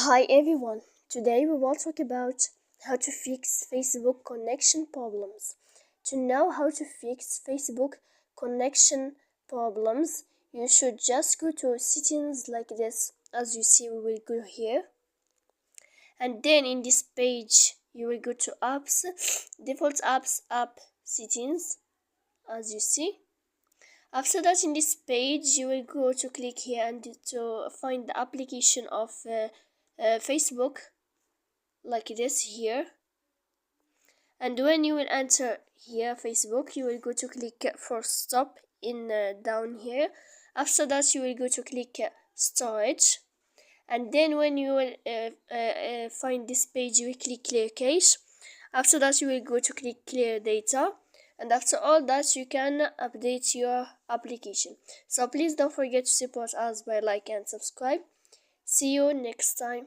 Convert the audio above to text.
Hi everyone, today we will talk about how to fix Facebook connection problems. To know how to fix Facebook connection problems, you should just go to settings like this. As you see, we will go here. And then in this page, you will go to apps, default apps, app settings, as you see. After that, in this page, you will go to click here and to find the application of Facebook, like this here. And when you will enter here Facebook, you will go to click for stop in down here. After that, you will go to click storage, and then when you will find this page, you will click clear cache. After that, you will go to click clear data, and after all that, you can update your application. So please don't forget to support us by like and subscribe. See you next time.